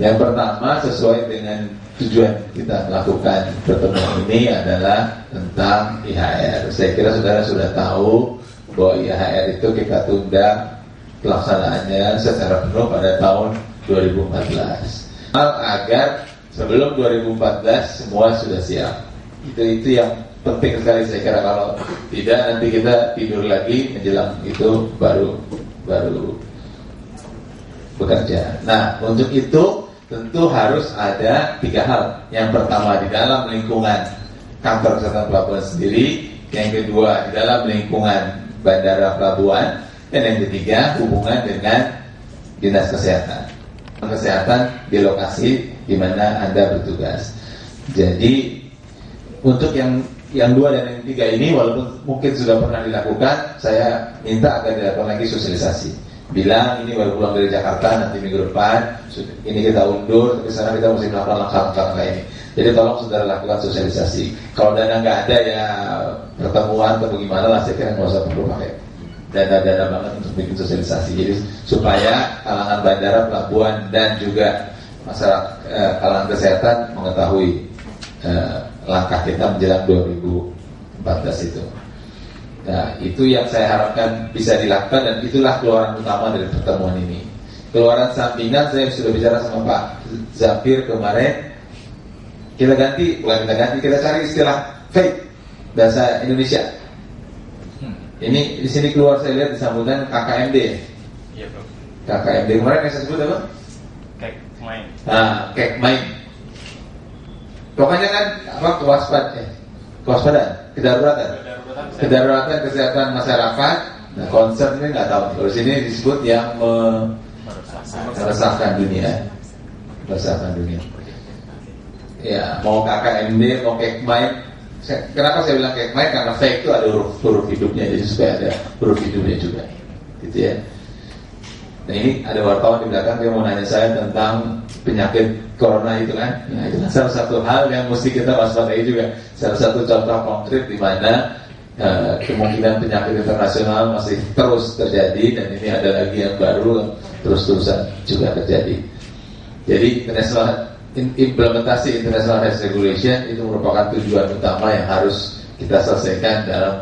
Yang pertama, sesuai dengan tujuan kita melakukan pertemuan ini adalah tentang IHR. Saya kira saudara sudah tahu bahwa IHR itu kita tunda pelaksanaannya secara penuh pada tahun 2014. Agar sebelum 2014 semua sudah siap. Itu yang penting sekali saya kira. Kalau tidak nanti kita tidur lagi menjelang itu baru bekerja. Nah, untuk itu tentu harus ada 3 hal. Yang pertama di dalam lingkungan kantor kesehatan pelabuhan sendiri, yang kedua di dalam lingkungan bandara pelabuhan, dan yang ketiga hubungan dengan dinas kesehatan di lokasi di mana Anda bertugas. Jadi untuk yang 2 dan yang 3 ini walaupun mungkin sudah pernah dilakukan, saya minta agar dilakukan lagi sosialisasi. Bilang ini baru pulang dari Jakarta, nanti minggu depan ini kita undur, tapi sekarang kita mesti melakukan langkah-langkah ini. Jadi tolong saudara lakukan sosialisasi. Kalau dana nggak ada ya pertemuan atau bagaimana lah, saya kira nggak usah perlu pakai dana banget untuk bikin sosialisasi. Jadi supaya kalangan bandara, pelabuhan dan juga masyarakat kalangan kesehatan mengetahui langkah kita menjelang 2014 itu. Nah, itu yang saya harapkan bisa dilakukan, dan itulah keluaran utama dari pertemuan ini. Keluaran sampingan saya sudah bicara sama Pak Zafir kemarin. Kita cari istilah fake bahasa Indonesia. Ini di sini keluar, saya lihat di sambutan KKMD. Iya, Bro. KKMD kemarin yang saya sebut apa? Kekmain. Kekmain. Pokoknya kan kewaspadaan, kedaruratan kesehatan masyarakat. Nah, concern ini nggak tahu. Kalau sini disebut yang meresahkan dunia. Ya, mau KKMD, mau Kekmain. Kenapa saya bilang Kekmain? Karena fake itu ada huruf hidupnya, jadi supaya ada huruf hidupnya juga, gitu ya. Nah, ini ada wartawan di belakang, dia mau nanya saya tentang penyakit corona itu kan. Nah, itu salah satu hal yang mesti kita waspadai juga. Salah satu contoh konkret di mana kemungkinan penyakit internasional masih terus terjadi, dan ini ada lagi yang baru terus-terusan juga terjadi. Jadi implementasi International Health Regulation itu merupakan tujuan utama yang harus kita selesaikan dalam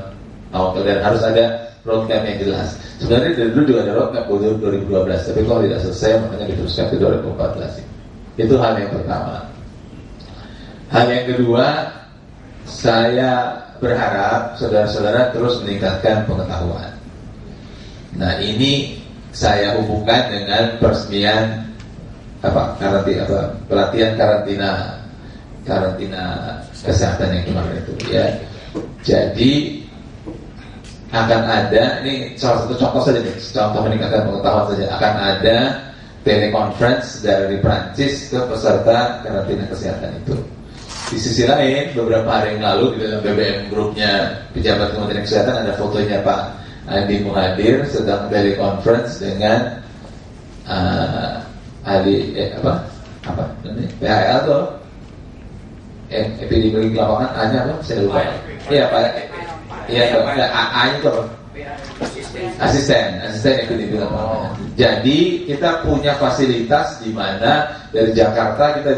tahun, dan harus ada roadmap yang jelas. Sebenarnya dari dulu juga ada roadmap 2012, tapi kalau tidak selesai makanya diteruskan ke 2014. Itu hal yang pertama. Hal yang kedua, saya berharap saudara-saudara terus meningkatkan pengetahuan. Nah, ini saya hubungkan dengan peresmian pelatihan karantina kesehatan yang kemarin itu ya. Jadi akan ada, ini salah satu contoh saja nih, contoh meningkatkan pengetahuan saja, akan ada teleconference dari Prancis ke peserta karantina kesehatan itu. Di sisi lain, beberapa hari yang lalu di dalam BBM grupnya pejabat Kementerian Kesehatan ada fotonya Pak Andi Muhadir sedang teleconference dengan ahli PHL atau epidemiologi lapangan, A-nya apa? Saya lupa. Iya Pak. Iya A itu asisten epidemiologi lapangan. Jadi kita punya fasilitas di mana dari Jakarta kita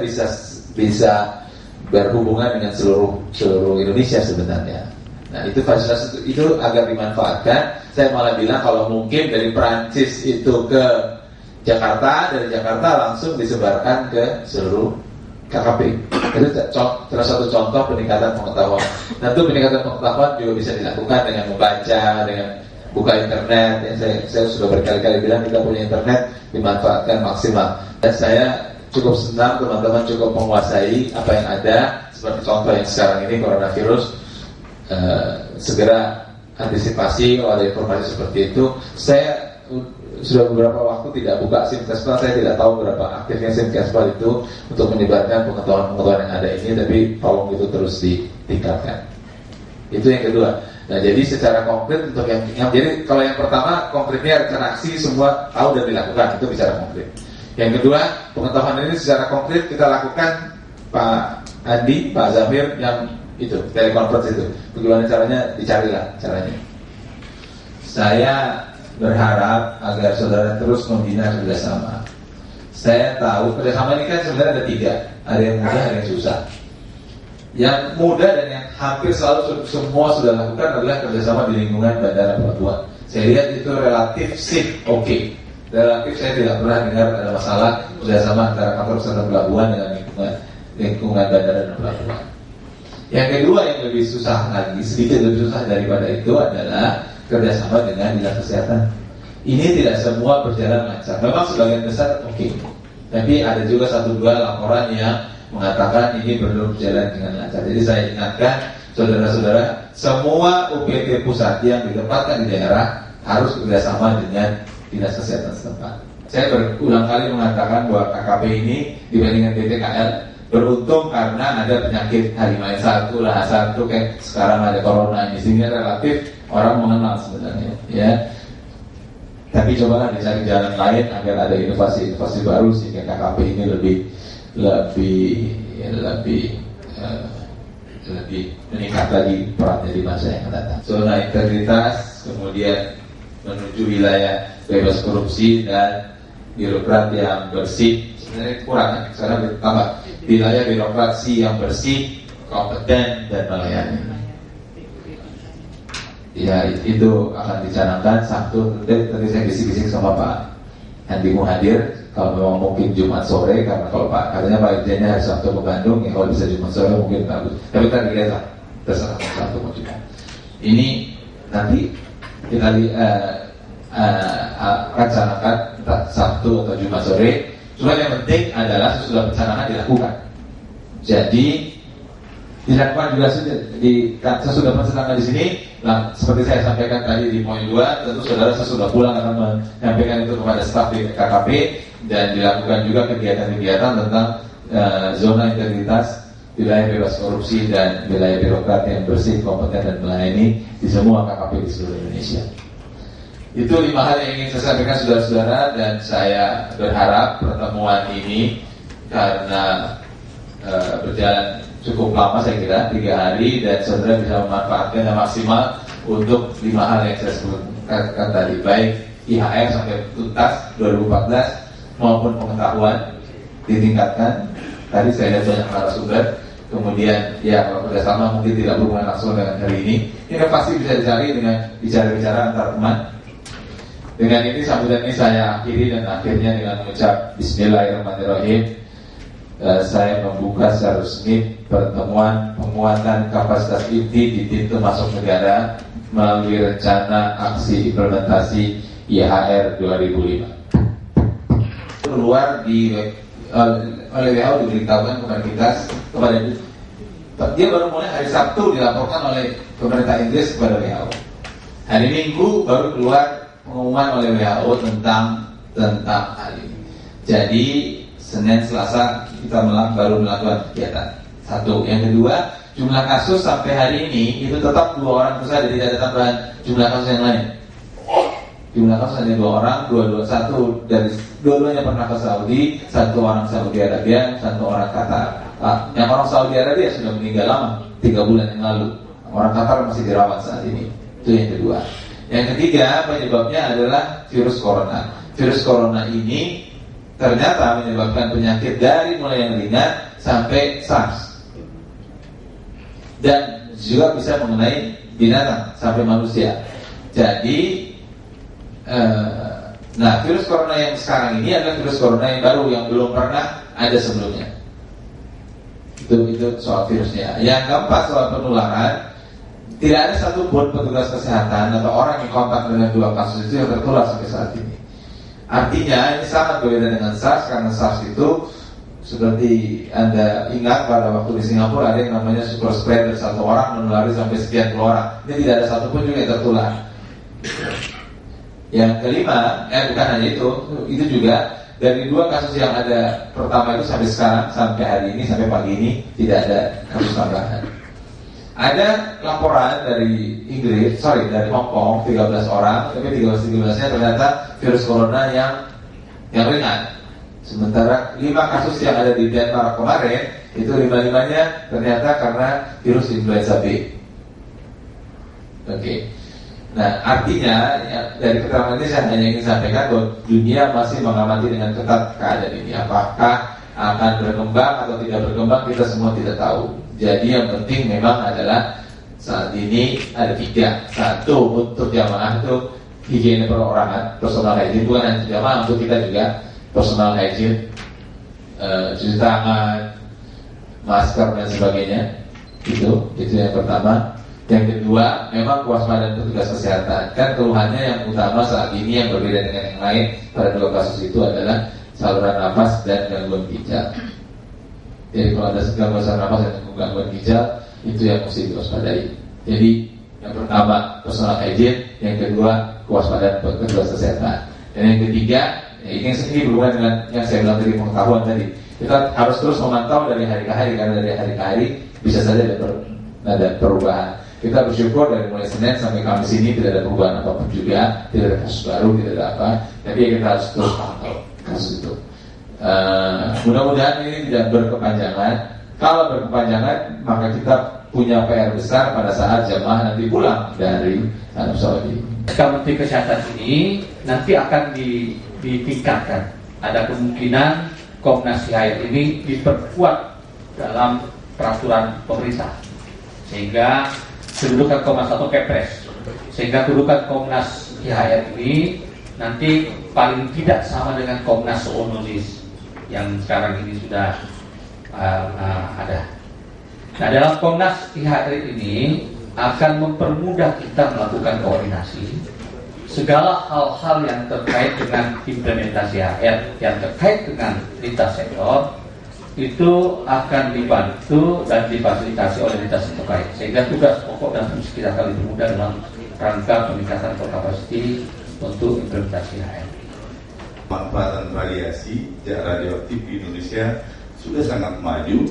bisa berhubungan dengan seluruh Indonesia sebenarnya. Nah, itu fasilitas itu agar dimanfaatkan. Saya malah bilang kalau mungkin dari Prancis itu ke Jakarta, dari Jakarta langsung disebarkan ke seluruh KKP. Itu salah satu contoh peningkatan pengetahuan. Tentu peningkatan pengetahuan juga bisa dilakukan dengan membaca, dengan buka internet. Saya sudah berkali-kali bilang kita punya internet, dimanfaatkan maksimal. Dan saya cukup senang teman-teman cukup menguasai apa yang ada, seperti contoh yang sekarang ini coronavirus. Segera antisipasi kalau ada informasi seperti itu. Saya sudah beberapa waktu tidak buka Simkespal, saya tidak tahu berapa aktifnya Simkespal itu untuk menyebarkan pengetahuan yang ada ini, tapi tolong itu terus ditingkatkan. Itu yang kedua. Nah, jadi secara konkret untuk yang jadi kalau yang pertama konkretnya rencana aksi semua tahu dan dilakukan, itu bicara konkret. Yang kedua, pengetahuan ini secara konkret kita lakukan Pak Andi, Pak Zafir yang itu telekonferensi itu. Bagaimana caranya? Dicarilah caranya. Saya berharap agar saudara terus membina kerjasama. Saya tahu kerjasama ini kan sebenarnya ada 3, ada yang mudah, ada yang susah. Yang mudah dan yang hampir selalu semua sudah lakukan adalah kerjasama di lingkungan bandara pelabuhan. Saya lihat itu relatif oke. Relatif saya tidak pernah dengar ada masalah kerjasama antara kantor kesehatan pelabuhan dengan lingkungan bandara dan pelabuhan. Yang kedua yang lebih susah lagi, sedikit lebih susah daripada itu adalah kerjasama dengan dinas kesehatan. Ini tidak semua berjalan lancar. Memang sebagian besar oke. Tapi ada juga 1-2 laporan yang mengatakan ini belum berjalan dengan lancar. Jadi saya ingatkan saudara-saudara, semua UPT pusat yang ditempatkan di daerah harus bekerjasama dengan dinas kesehatan setempat. Saya berulang kali mengatakan bahwa KKP ini dibandingkan TTKL beruntung karena ada penyakit H5N1, H1 kayak sekarang ada corona ini, sehingga relatif orang mengenal sebenarnya, ya. Tapi cobalah dicari jalan lain agar ada inovasi-inovasi baru sehingga KKP ini lebih meningkat lagi perannya di masa yang akan datang. Zona integritas, kemudian menuju wilayah bebas korupsi dan birokrat yang bersih. Sebenarnya kurang, sekarang ditambah wilayah birokrasi yang bersih, kompeten dan melayani. Ya, itu akan dicanangkan Sabtu. Tadi saya bisik-bisik sama Pak Andi hadir. Kalau memang mungkin Jumat sore, karena kalau Pak katanya Pak Irjennya hari Sabtu ke Bandung, ya kalau bisa Jumat sore mungkin bagus. Tapi kita lihat lah, terserah Sabtu mau juga. Ini nanti kita rencanakan entah Sabtu atau Jumat sore. Cuma yang penting adalah sesudah perencanaan dilakukan. Jadi dilakukan juga sesudah perencanaan di sini. Nah, seperti saya sampaikan tadi di poin 2, tentu saudara sesudah pulang akan menyampaikan itu kepada staf di KKP dan dilakukan juga kegiatan-kegiatan tentang zona integritas, wilayah bebas korupsi dan wilayah birokrat yang bersih, kompeten dan melayani di semua KKP di seluruh Indonesia. Itu 5 hal yang ingin saya sampaikan saudara-saudara, dan saya berharap pertemuan ini karena berjalan cukup lama, saya kira 3 hari, dan saudara bisa memanfaatkan yang maksimal untuk 5 hal yang saya sebutkan tadi, baik IHR sampai tuntas 2014 maupun pengetahuan ditingkatkan. Tadi saya lihat banyak narasumber. Kemudian ya kalau kerjasama mungkin tidak berhubungan langsung dengan hari ini. Ini pasti bisa dicari dengan bicara-bicara antar teman. Dengan ini sambutan ini saya akhiri, dan akhirnya dengan mengucap Bismillahirrahmanirrahim. Saya membuka secara resmi pertemuan penguatan kapasitas inti di pintu masuk negara melalui rencana aksi implementasi IHR 2005. Keluar oleh WHO diberitahukan kepada dia baru mulai hari Sabtu dilaporkan oleh pemerintah Inggris kepada WHO. Hari Minggu baru keluar pengumuman oleh WHO tentang hal ini. Jadi Senin, Selasa kita baru melakukan kegiatan. 1. Yang kedua, jumlah kasus sampai hari ini itu tetap 2 orang terus saja, tidak ada tambahan jumlah kasus yang lain. Jumlah kasus hanya 2 orang, dua-duanya pernah ke Saudi, 1 orang Saudi Arabia, 1 orang Qatar. Yang orang Saudi Arabia sudah meninggal lama, 3 bulan yang lalu. Orang Qatar masih dirawat saat ini. Itu yang kedua. Yang ketiga, penyebabnya adalah virus corona. Virus corona ini ternyata menyebabkan penyakit dari mulai yang ringan sampai SARS, dan juga bisa mengenai binatang sampai manusia. Jadi virus corona yang sekarang ini adalah virus corona yang baru yang belum pernah ada sebelumnya. Itu soal virusnya. Yang keempat, soal penularan. Tidak ada satupun petugas kesehatan atau orang yang kontak dengan 2 kasus itu yang tertular sampai saat ini. Artinya ini sangat berbeda dengan SARS, karena SARS itu seperti Anda ingat pada waktu di Singapura ada yang namanya super spreader, 1 orang menulari sampai sekian puluh orang. Ini tidak ada satupun juga yang tertular. Yang kelima, bukan hanya itu juga dari 2 kasus yang ada pertama itu sampai sekarang, sampai hari ini, sampai pagi ini tidak ada kasus tambahan. Ada laporan dari dari Hong Kong 13 orang, tapi 13-nya ternyata virus corona yang ringan. Sementara 5 kasus yang ada di Denmark kemarin itu 5-5-nya ternyata karena virus influenza B. Oke. Nah, artinya ya, dari keterangan ini saya hanya ingin sampaikan bahwa dunia masih mengamati dengan ketat keadaan ini. Apakah akan berkembang atau tidak berkembang, kita semua tidak tahu. Jadi yang penting memang adalah saat ini ada 3. Satu, untuk jamaah itu higiene perorangan, personal hygiene, bukan hanya jamaah, untuk kita juga personal hygiene, cuci tangan, masker dan sebagainya. Itu yang pertama. Yang kedua, memang kewaspadaan petugas kesehatan. Kan keluhannya yang utama saat ini yang berbeda dengan yang lain pada 2 kasus itu adalah saluran nafas dan gangguan ginjal. Jadi kalau ada gangguan saluran nafas dan gangguan ginjal, itu yang mesti diwaspadai. Jadi yang pertama personal hygiene, yang kedua kewaspadaan petugas kesehatan, dan yang ketiga ini berhubungan dengan yang saya bilang tadi, pengetahuan tadi. Kita harus terus memantau dari hari ke hari, karena dari hari ke hari bisa saja ada perubahan. Kita bersyukur dari mulai Senin sampai Kamis ini tidak ada perubahan apapun juga, tidak ada kasus baru, tidak ada apa. Tapi kita harus terus pantau kasus itu. Mudah-mudahan ini tidak berkepanjangan. Kalau berkepanjangan, maka kita punya PR besar pada saat jamaah nanti pulang dari Arab Saudi. Menteri Kesehatan ini nanti akan ditingkatkan. Ada kemungkinan Komnas IHR ini diperkuat dalam peraturan pemerintah, sehingga kedudukan Komnas atau Kepres, sehingga kedudukan Komnas IHR ini nanti paling tidak sama dengan Komnas Onosis yang sekarang ini sudah ada. Nah, dalam Komnas IHR ini akan mempermudah kita melakukan koordinasi segala hal-hal yang terkait dengan implementasi IHR, yang terkait dengan lintas sektor, itu akan dibantu dan difasilitasi oleh lintas terkait, sehingga tugas pokok dan fungsi kita akan lebih mudah dalam rangka peningkatan kapasiti untuk implementasi IHR. Manfaat variasi radioaktif di Indonesia sudah sangat maju,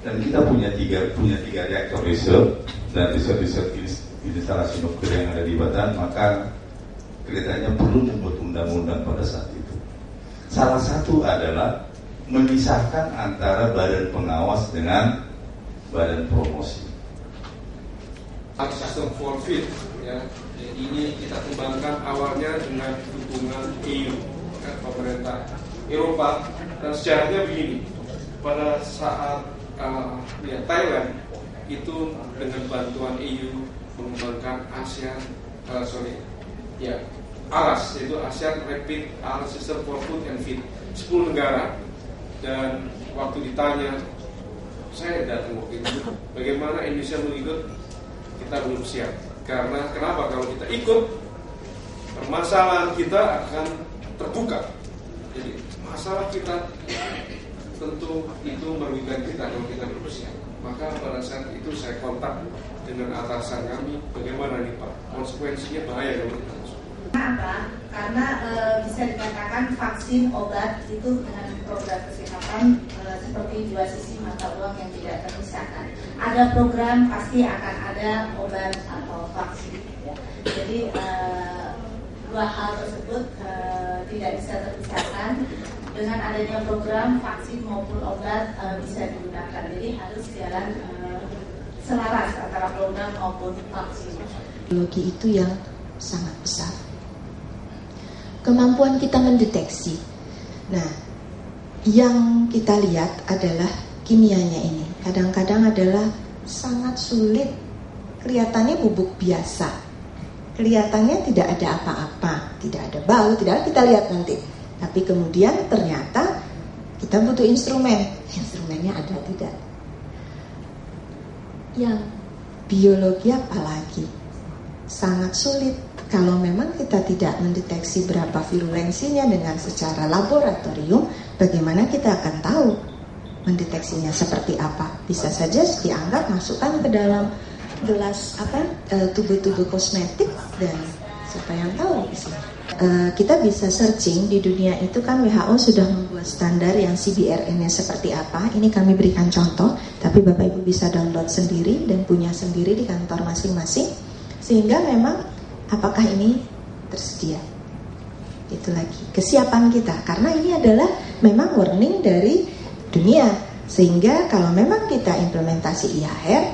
dan kita punya tiga reaktor riset dan riset instalasi nuklir yang ada di Batam. Maka kelihatannya perlu membuat undang-undang pada saat itu. Salah satu adalah memisahkan antara badan pengawas dengan badan promosi. System for Fit, ya, ini kita kembangkan awalnya dengan dukungan EU, pemerintah Eropa, dan sejarahnya begini. Pada saat Thailand itu dengan bantuan EU mengembangkan ARAS, yaitu ASEAN Rapid Alert System for Food and Feed, 10 negara. Dan waktu ditanya, saya datang waktu itu, bagaimana Indonesia mengikut, kita belum siap. Karena kenapa? Kalau kita ikut, permasalahan kita akan terbuka. Jadi masalah kita tentu itu merugikan kita kalau kita belum siap. Maka pada saat itu saya kontak dengan atasan kami, bagaimana nih Pak, konsekuensinya bahaya kalau kita masuk. Kenapa? Karena bisa dikatakan vaksin, obat itu dengan program kesehatan seperti 2 sisi mata uang yang tidak terpisahkan. Ada program pasti akan ada obat atau vaksin. Jadi 2 hal tersebut tidak bisa terpisahkan. Dengan adanya program vaksin maupun obat bisa digunakan. Jadi harus jalan selaras antara program maupun vaksin. Teknologi itu yang sangat besar. Kemampuan kita mendeteksi. Nah, yang kita lihat adalah kimianya ini. Kadang-kadang adalah sangat sulit. Kelihatannya bubuk biasa. Kelihatannya tidak ada apa-apa, tidak ada bau, tidak ada, kita lihat nanti. Tapi kemudian ternyata kita butuh instrumen. Instrumennya ada tidak? Yang biologi apalagi? Sangat sulit. Kalau memang kita tidak mendeteksi berapa virulensinya dengan secara laboratorium, bagaimana kita akan tahu mendeteksinya seperti apa? Bisa saja dianggap masukkan ke dalam gelas tubuh-tubuh kosmetik, dan siapa yang tahu di sini. Kita bisa searching di dunia itu kan, WHO sudah membuat standar yang CBRN-nya seperti apa. Ini kami berikan contoh, tapi Bapak Ibu bisa download sendiri dan punya sendiri di kantor masing-masing, sehingga memang apakah ini tersedia. Itu lagi kesiapan kita, karena ini adalah memang warning dari dunia, sehingga kalau memang kita implementasi IHR,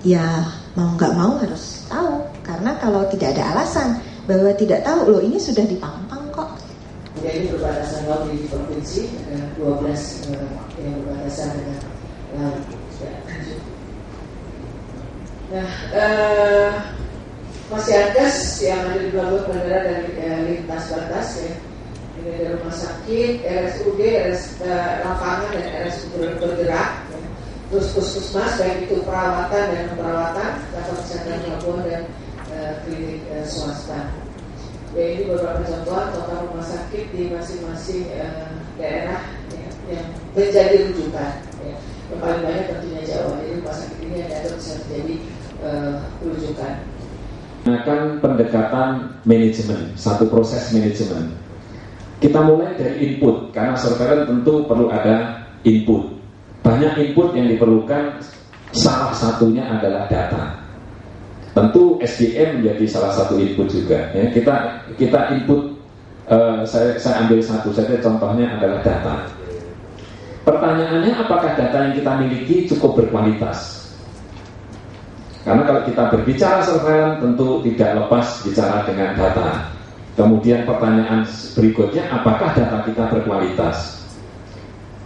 ya mau nggak mau harus tahu. karena kalau tidak ada alasan bahwa tidak tahu, loh ini sudah dipampang kok. Jadi berbatasan laut di provinsi ada 12 yang berbatasan dengan laut. Nah, masih ada yang ada di pelabuhan bandara dan lintas batas ya. Ini ada rumah sakit, RSUD, lapangan dan RSUD bergerak. Ya. Terus puskesmas baik itu perawatan dan perawatan, kantor kesehatan pelabuhan dan klinik swasta. Ya, ini beberapa contoh total rumah sakit di masing-masing daerah ya, yang menjadi rujukan. Ya. Yang paling banyak tentunya Jawa. Jadi rumah sakit ini ada bisa menjadi rujukan. Menggunakan pendekatan manajemen, satu proses manajemen. Kita mulai dari input, karena surveillance tentu perlu ada input. Banyak input yang diperlukan, salah satunya adalah data. Tentu SDM menjadi salah satu input juga. Ya, kita input, saya ambil satu saja, contohnya adalah data. Pertanyaannya, apakah data yang kita miliki cukup berkualitas? Karena kalau kita berbicara surveillance tentu tidak lepas bicara dengan data. Kemudian pertanyaan berikutnya, apakah data kita berkualitas?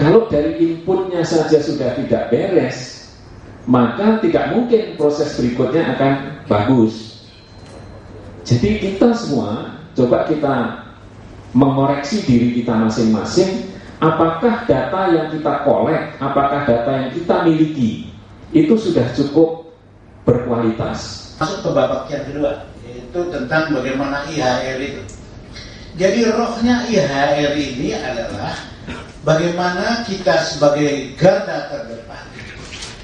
Kalau dari inputnya saja sudah tidak beres, maka tidak mungkin proses berikutnya akan bagus. Jadi kita semua coba kita mengoreksi diri kita masing-masing. Apakah data yang kita kolek, apakah data yang kita miliki itu sudah cukup berkualitas? Masuk ke babak yang kedua, yaitu tentang bagaimana IHR itu. Jadi rohnya IHR ini adalah bagaimana kita sebagai garda terdepan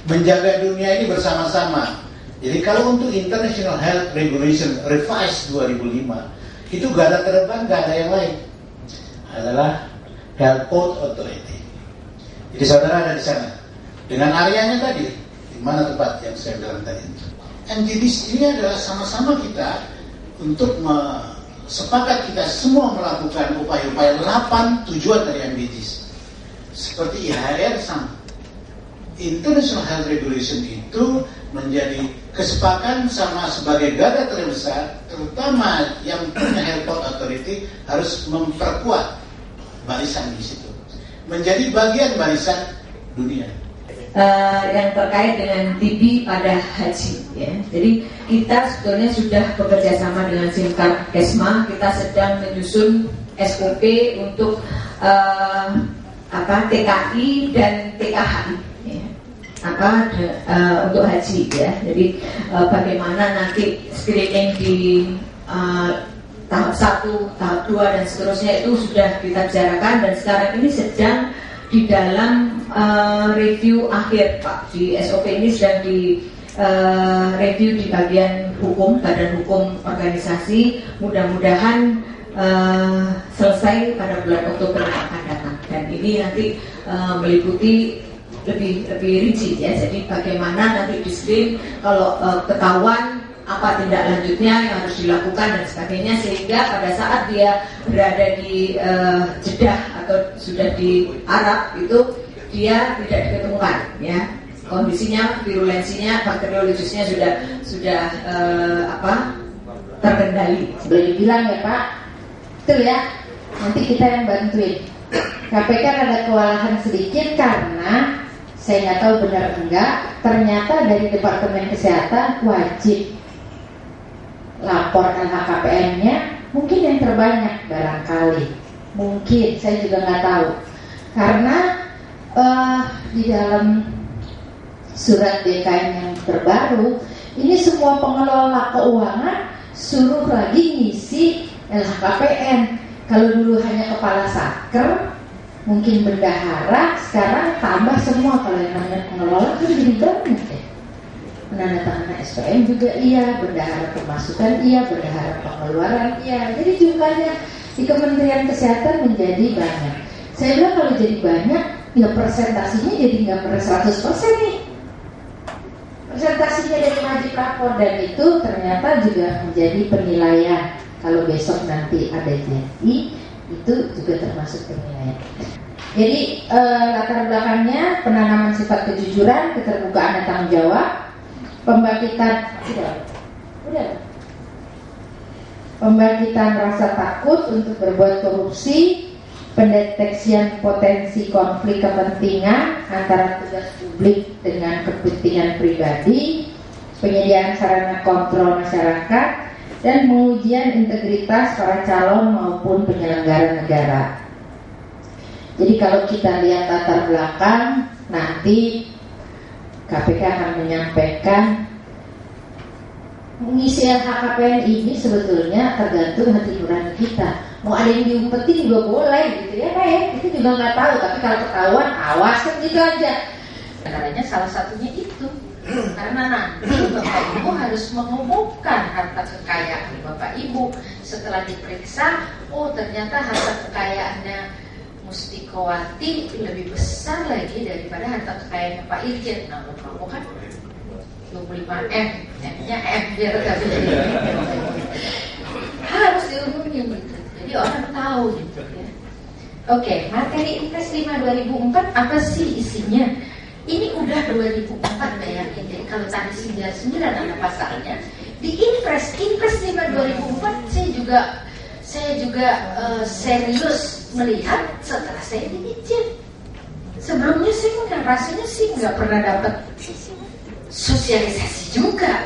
menjaga dunia ini bersama-sama. Jadi kalau untuk International Health Regulation Revised 2005 itu garda terdepan gak ada yang lain, adalah Health Code Authority. Jadi saudara ada di sana dengan areanya tadi, di mana tempat yang saya bilang tadi. MDGs ini adalah sama-sama kita untuk sepakat kita semua melakukan upaya-upaya 8 tujuan dari MDGs. Seperti IHR sama. International Health Regulation itu menjadi kesepakatan sama sebagai garda terbesar, terutama yang punya Health Code Authority harus memperkuat barisan di situ, menjadi bagian barisan dunia. Yang terkait dengan TB pada haji ya. Jadi kita sebetulnya sudah bekerja sama dengan Simkar Kesma, kita sedang menyusun SOP untuk TKI dan TKHI ya. Untuk haji ya. Jadi bagaimana nanti screening di tahap 1, tahap 2 dan seterusnya itu sudah kita bicarakan dan sekarang ini sedang di dalam review akhir Pak. Di SOP ini sedang di review di bagian hukum, badan hukum organisasi. Mudah-mudahan selesai pada bulan Oktober yang akan datang. Dan ini nanti meliputi lebih rinci ya. Jadi bagaimana nanti di screen kalau ketahuan apa tindak lanjutnya yang harus dilakukan dan sebagainya, sehingga pada saat dia berada di Jeddah atau sudah di Arab itu dia tidak diketemukan ya, kondisinya, virulensinya, bakteriologisnya sudah terkendali. Boleh dibilang ya Pak, betul ya, nanti kita yang bantuin. KPK ada kewalahan sedikit karena saya nggak tahu benar enggak, ternyata dari Departemen Kesehatan wajib lapor LHKPN-nya mungkin yang terbanyak barangkali, mungkin saya juga nggak tahu karena di dalam surat DKN yang terbaru ini semua pengelola keuangan suruh lagi ngisi LHKPN. Kalau dulu hanya kepala satker, mungkin bendahara, sekarang tambah semua. Kalau yang namanya pengelola kan jadi banyak deh. Menandatangani SPM juga iya, bendahara pemasukan iya, bendahara pengeluaran iya. Jadi jumlahnya di Kementerian Kesehatan menjadi banyak. Saya bilang kalau jadi banyak, ya presentasinya jadi nggak pada 100% nih. Presentasinya dari wajib lapor dan itu ternyata juga menjadi penilaian. Kalau besok nanti ada JNI, itu juga termasuk penilaian. Jadi latar belakangnya penanaman sifat kejujuran, keterbukaan dan tanggung jawab. Pembangkitan udah pembangkitan rasa takut untuk berbuat korupsi, pendeteksian potensi konflik kepentingan antara tugas publik dengan kepentingan pribadi, penyediaan sarana kontrol masyarakat, dan pengujian integritas para calon maupun penyelenggara negara. Jadi kalau kita lihat latar belakang, nanti KPK akan menyampaikan mengisi LHKPN ini sebetulnya tergantung hati nurani kita. Mau ada yang diumpetin juga boleh gitu ya Pak ya. Itu juga nggak tahu, tapi kalau ketahuan awas kan gitu aja. Caranya salah satunya itu. Karena nanti Bapak Ibu harus mengumumkan harta kekayaan Bapak Ibu. Setelah diperiksa, oh ternyata harta kekayaannya Mustikowati lebih besar lagi daripada harta kekayaan Pak Irjen. Nah, kamu kan 25M, M-nya M biar tapi harus diumumin gitu. Jadi orang tahu gitu ya. Oke, materi Impres 5 2004 apa sih isinya? Ini udah 2004 bayangin. Jadi kalau tadi 99 ada pasalnya. Di Impres 5 2004 saya juga serius melihat setelah saya diizin. Sebelumnya saya rasanya sih nggak pernah dapat sosialisasi juga.